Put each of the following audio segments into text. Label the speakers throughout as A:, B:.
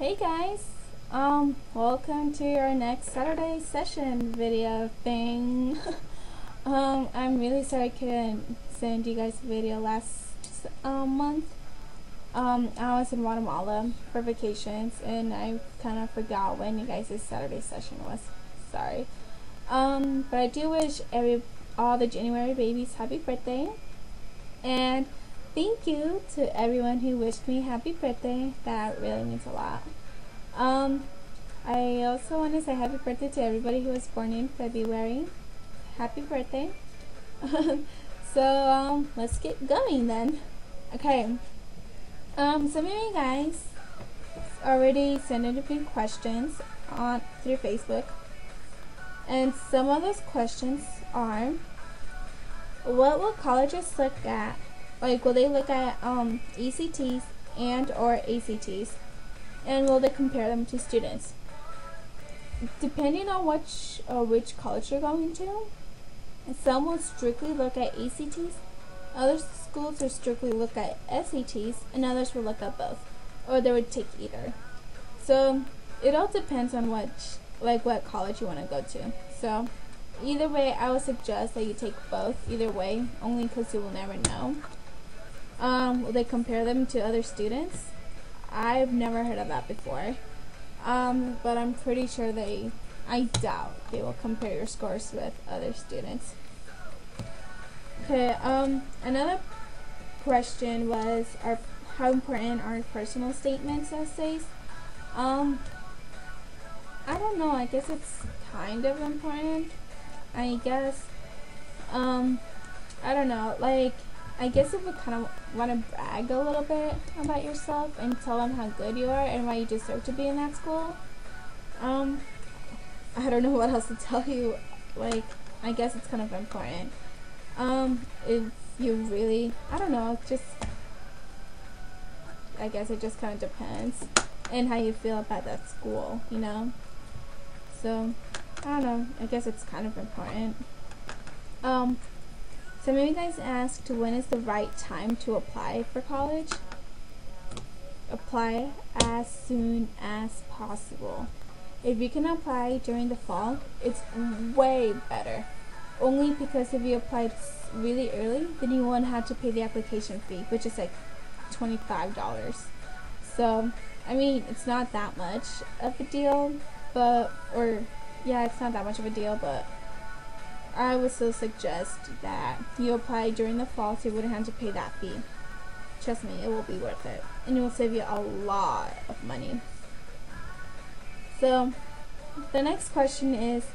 A: Hey guys, welcome to your next Saturday session video thing. I'm really sorry I couldn't send you guys a video last month. I was in Guatemala for vacations and I kind of forgot when you guys' Saturday session was. Sorry. But I do wish all the January babies happy birthday. And thank you to everyone who wished me happy birthday. That really means a lot. I also want to say happy birthday to everybody who was born in February. Happy birthday. So let's get going then. Okay. Some of you guys already sent in a few questions through Facebook. And some of those questions are, what will colleges look at? Like, will they look at ECTs and or ACTs? And will they compare them to students? Depending on which college you're going to, some will strictly look at ACTs, other schools will strictly look at SATs, and others will look at both, or they would take either. So it all depends on what college you want to go to. So either way, I would suggest that you take both, either way, only because you will never know. Will they compare them to other students? I've never heard of that before. But I'm pretty sure I doubt they will compare your scores with other students. Okay, another question was, how important are personal statements essays? I don't know, I guess it's kind of important. I guess, I don't know, I guess if you kind of want to brag a little bit about yourself and tell them how good you are and why you deserve to be in that school, I don't know what else to tell you. I guess it's kind of important. If you really, I don't know, I guess it just kind of depends on how you feel about that school, you know? So, I don't know, I guess it's kind of important. Some of you guys asked, when is the right time to apply for college? Apply as soon as possible. If you can apply during the fall, it's way better. Only because if you applied really early, then you won't have to pay the application fee, which is like $25. So, I mean, it's not that much of a deal, it's not that much of a deal, but I would still suggest that you apply during the fall so you wouldn't have to pay that fee. Trust me, it will be worth it. And it will save you a lot of money. So, the next question is,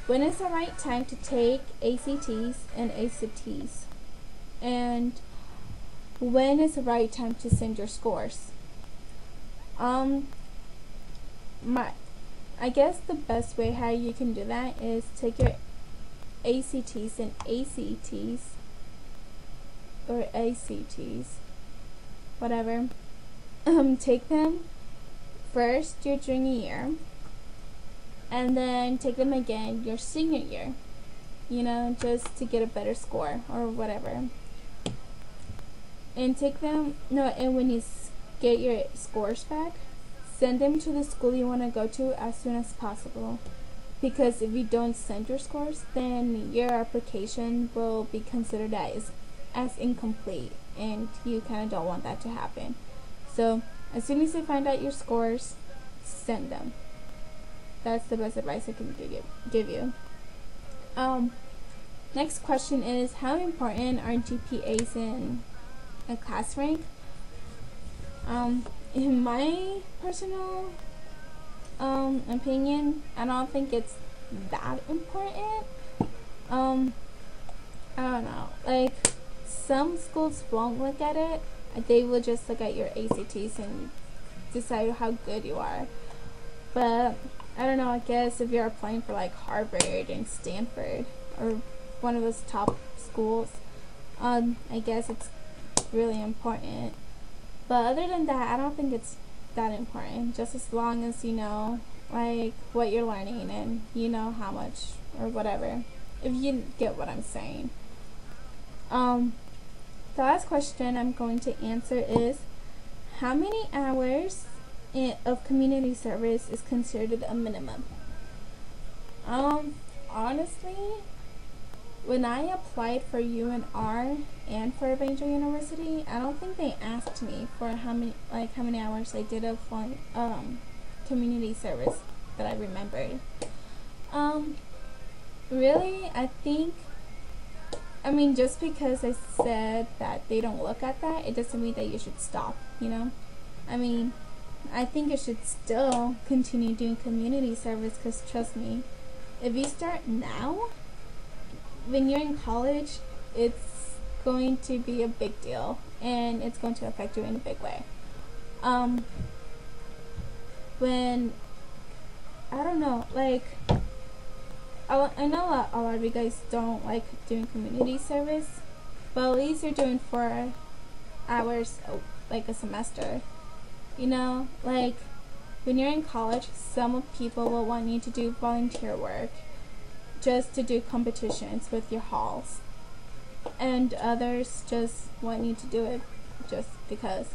A: when is the right time to take ACTs and ACTs? And when is the right time to send your scores? I guess the best way how you can do that is take your ACTs and ACTs, or ACTs, whatever, take them first your junior year, and then take them again your senior year, you know, just to get a better score or whatever. And and when you get your scores back, send them to the school you want to go to as soon as possible. Because if you don't send your scores, then your application will be considered as incomplete, and you kind of don't want that to happen. So as soon as you find out your scores, send them. That's the best advice I can give you. Next question is, how important are GPAs in a class rank? In my personal opinion, I don't think it's that important. I don't know, some schools won't look at it. They will just look at your ACTs and decide how good you are. But I don't know, I guess if you're applying for Harvard and Stanford or one of those top schools, I guess it's really important. But other than that, I don't think it's that important, just as long as you know what you're learning and you know how much or whatever, if you get what I'm saying. The last question I'm going to answer is, how many hours of community service is considered a minimum? Honestly, when I applied for UNR and for Evangel University, I don't think they asked me for how many hours I did of community service that I remembered. Really, I think, just because I said that they don't look at that, it doesn't mean that you should stop, I think you should still continue doing community service, because trust me, if you start now, when you're in college, it's going to be a big deal, and it's going to affect you in a big way. When, I don't know, I know a lot of you guys don't like doing community service, but at least you're doing 4 hours a semester. When you're in college, some people will want you to do volunteer work just to do competitions with your halls, and others just want you to do it just because.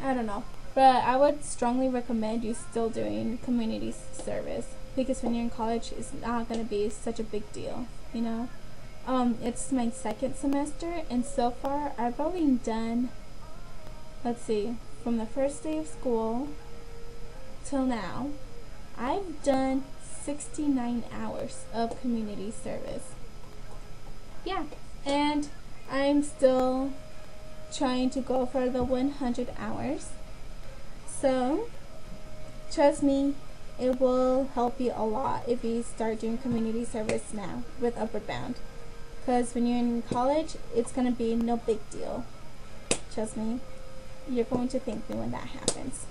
A: I don't know, but I would strongly recommend you still doing community service, because when you're in college, it's not going to be such a big deal, It's my 2nd semester, and so far I've only done, let's see, from the first day of school till now, I've done 69 hours of community service. Yeah, and I'm still trying to go for the 100 hours. So, trust me, it will help you a lot if you start doing community service now with Upward Bound. Because when you're in college, it's going to be no big deal. Trust me, you're going to thank me when that happens.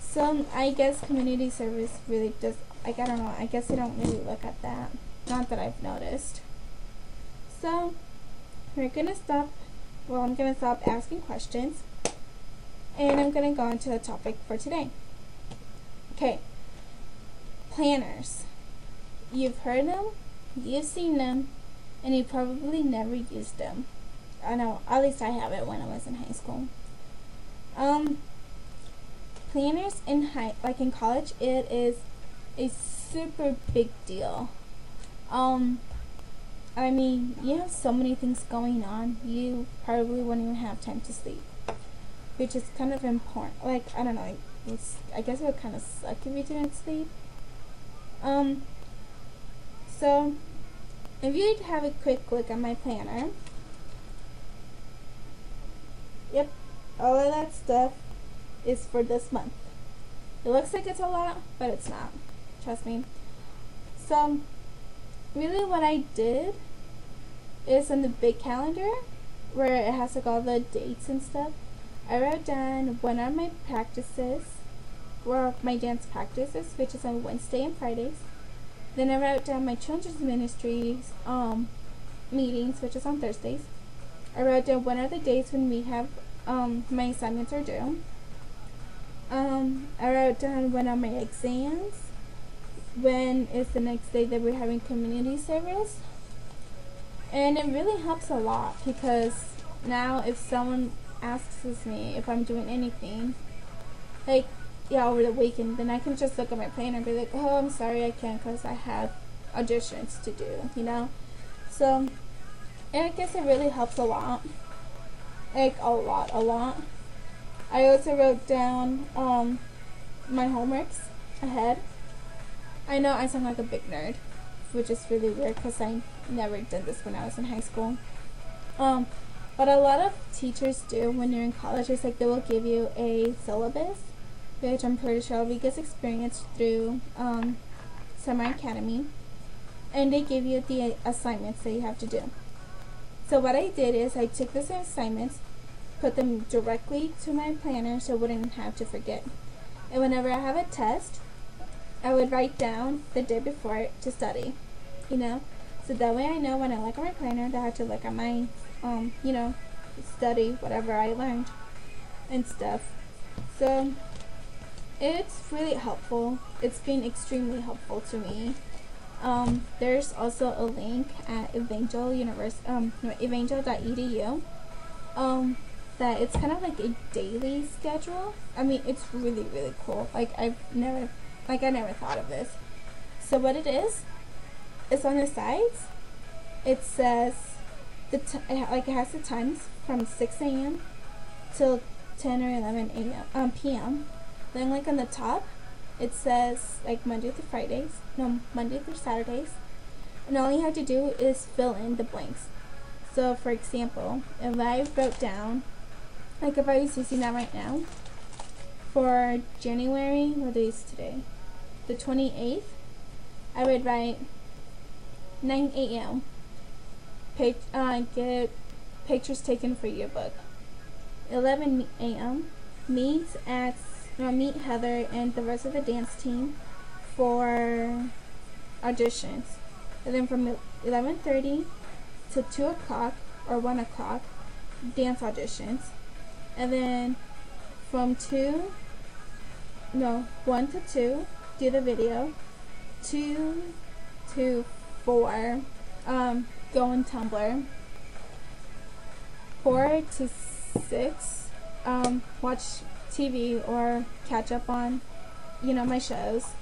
A: So, I guess community service really does, I don't know, I guess they don't really look at that. Not that I've noticed. So, I'm going to stop asking questions, and I'm going to go into the topic for today. Okay, planners. You've heard them, you've seen them, and you probably never used them. I know, at least I haven't when I was in high school. Planners in college, it is a super big deal. You have so many things going on, you probably won't even have time to sleep, which is kind of important. I don't know, I guess it would kind of suck if you didn't sleep. So, if you'd have a quick look at my planner, yep, all of that stuff is for this month. It looks like it's a lot, but it's not. Trust me. So, really what I did is on the big calendar, where it has all the dates and stuff, I wrote down when are my practices, or my dance practices, which is on Wednesday and Fridays. Then I wrote down my children's ministries meetings, which is on Thursdays. I wrote down when are the days when we have my assignments are due. I wrote down when are my exams, when is the next day that we're having community service. And it really helps a lot, because now if someone asks me if I'm doing anything, over the weekend, then I can just look at my planner and be like, oh, I'm sorry, I can't because I have auditions to do, So, and I guess it really helps a lot. A lot. I also wrote down my homeworks ahead. I know I sound like a big nerd, which is really weird because I never did this when I was in high school. But a lot of teachers do when you're in college is they will give you a syllabus, which I'm pretty sure we get experience through Summer Academy, and they give you the assignments that you have to do. So what I did is I took those assignments, put them directly to my planner so I wouldn't have to forget. And whenever I have a test, I would write down the day before to study, So that way I know when I look at my planner that I have to look at my, study whatever I learned and stuff. So it's really helpful. It's been extremely helpful to me. There's also a link at evangel.edu that it's kind of like a daily schedule. I mean, it's really, really cool. Like, I never thought of this. So what it is, it's on the sides. It says, it has the times from 6 a.m. till 10 or 11 a.m. p.m. Then like on the top, it says like Monday through Saturdays. And all you have to do is fill in the blanks. So for example, if I wrote down, like if I was using that right now, for January, what day is today? The 28th, I would write 9 a.m. Get pictures taken for your book. 11 a.m. meet Heather and the rest of the dance team for auditions. And then from 11:30 to 2 o'clock or 1 o'clock, dance auditions. And then from 1 to 2, do the video. 2 to 4, go on Tumblr. 4 to 6, watch TV or catch up on, my shows.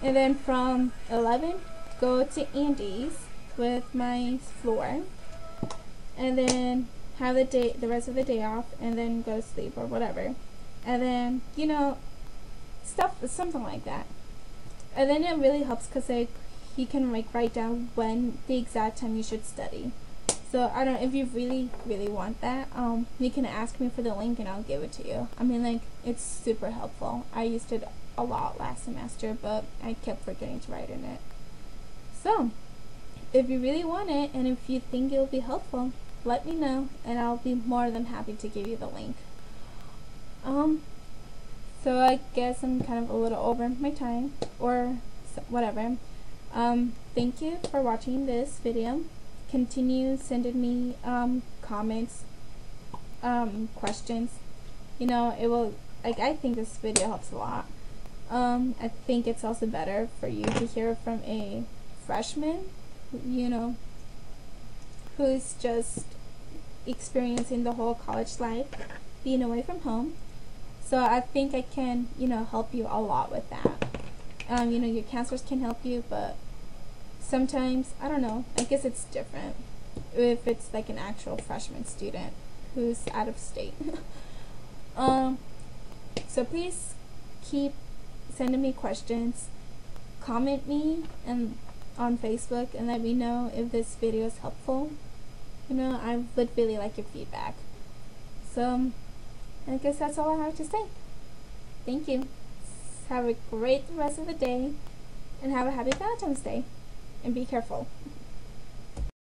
A: And then from 11, go to Andy's with my floor. And then have the rest of the day off, and then go to sleep or whatever. And then, something like that. And then it really helps because you can write down when the exact time you should study. So I don't know if you really, really want that. You can ask me for the link and I'll give it to you. I mean, it's super helpful. I used it a lot last semester, but I kept forgetting to write in it. So if you really want it and if you think it'll be helpful, let me know and I'll be more than happy to give you the link. So I guess I'm kind of a little over my time or whatever. Thank you for watching this video. Continue sending me comments, questions. It will, I think this video helps a lot. I think it's also better for you to hear from a freshman, who's just experiencing the whole college life, being away from home. So I think I can, help you a lot with that. Your counselors can help you, but sometimes, I don't know, I guess it's different if it's like an actual freshman student who's out of state. So please keep sending me questions, comment me on Facebook and let me know if this video is helpful. I would really like your feedback. So I guess that's all I have to say. Thank you. Have a great rest of the day and have a happy Valentine's Day. And be careful.